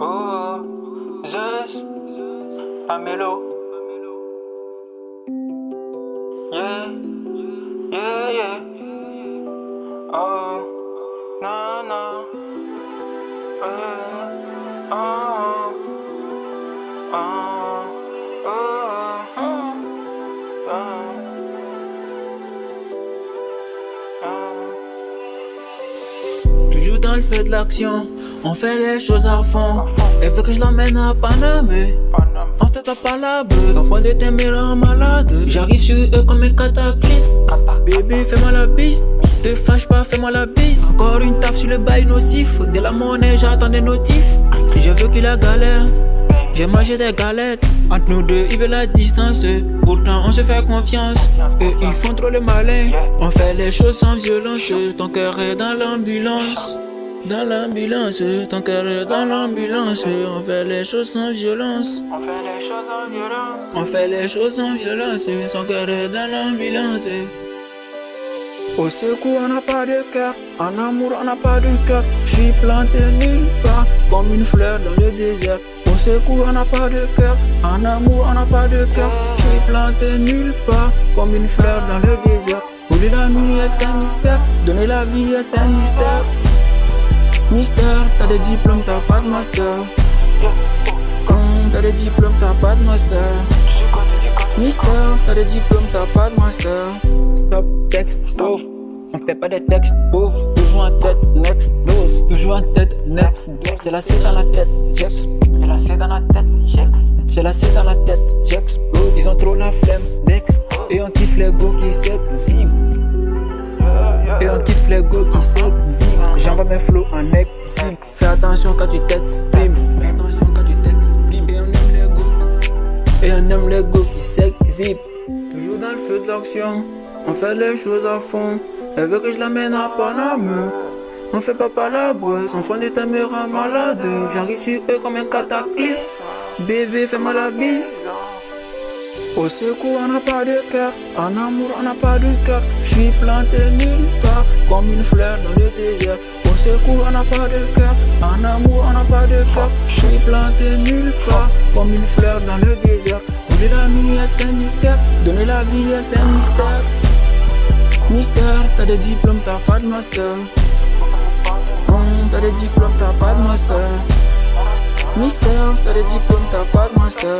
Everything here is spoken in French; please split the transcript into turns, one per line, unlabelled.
Oh, Zeus, Amelo. Yeah, yeah, yeah. Oh, no, no. Oh, oh, oh, oh, oh.
Toujours dans le feu de l'action, on fait les choses à fond. Elle veut que je l'emmène à Paname. On fait pas la beuh, enfant de tes mères malade. J'arrive sur eux comme un cataclysme. Bébé, fais-moi la bise. Te fâche pas, fais-moi la bise. Encore une taf sur le bail nocif. De la monnaie, j'attends des notifs. Je veux qu'il la galère. J'ai mangé des galettes. Entre nous deux, ils veulent la distance. Pourtant, on se fait confiance. Eux, ils font trop le malin. On fait les choses sans violence. Ton cœur est dans l'ambulance. Dans l'ambulance, ton cœur est dans l'ambulance. On fait les choses sans violence.
On fait les choses en violence.
On fait les choses sans violence. Son cœur est dans l'ambulance. Au secours, on n'a pas de cœur. En amour, on n'a pas de cœur. Je suis planté nulle part, comme une fleur dans le désert. Au secours, on n'a pas de cœur. En amour, on n'a pas de cœur. Je suis planté nulle part, comme une fleur dans le désert. Voler la nuit est un mystère. Donner la vie est un mystère. Mystère, t'as des diplômes, t'as pas de master. T'as des diplômes, t'as pas de master. Mystère, t'as des diplômes, t'as pas de master. Stop, texte, pauvre. On fait pas des textes pauvres. Toujours en tête, next dose. Toujours en tête, next dose. J'ai la C dans la tête, j'explose.
J'ai la C dans la tête, j'explose.
J'ai la C dans la tête, j'explose. Ils ont trop la flemme, next. Et on kiffe les go qui s'exhibe. Et on kiffe les go qui s'exhibe. J'envoie mes flows en exil. Fais attention quand tu t'exprimes. Fais attention quand tu t'exprimes. Et on aime les go. Et on aime les go qui s'exhibent. Toujours dans le feu de l'action, on fait les choses à fond. Elle veut que je l'amène à Paname. On fait pas la boisse, enfant de ta mère malade. J'arrive sur eux comme un cataclysme. Bébé, fais-moi la bise. Au secours, on n'a pas de cœur. En amour, on n'a pas de cœur. Je suis planté nulle part, comme une fleur dans le désert. Au secours, on n'a pas de cœur. En amour, on n'a pas de cœur. Je suis planté nulle part, comme une fleur dans le désert. Voler la nuit est un mystère. Donner la vie est un mystère. Mystère, t'as des diplômes, t'as pas de master. T'as des diplômes, t'as pas de master. Mystère, t'as des diplômes, t'as pas de master.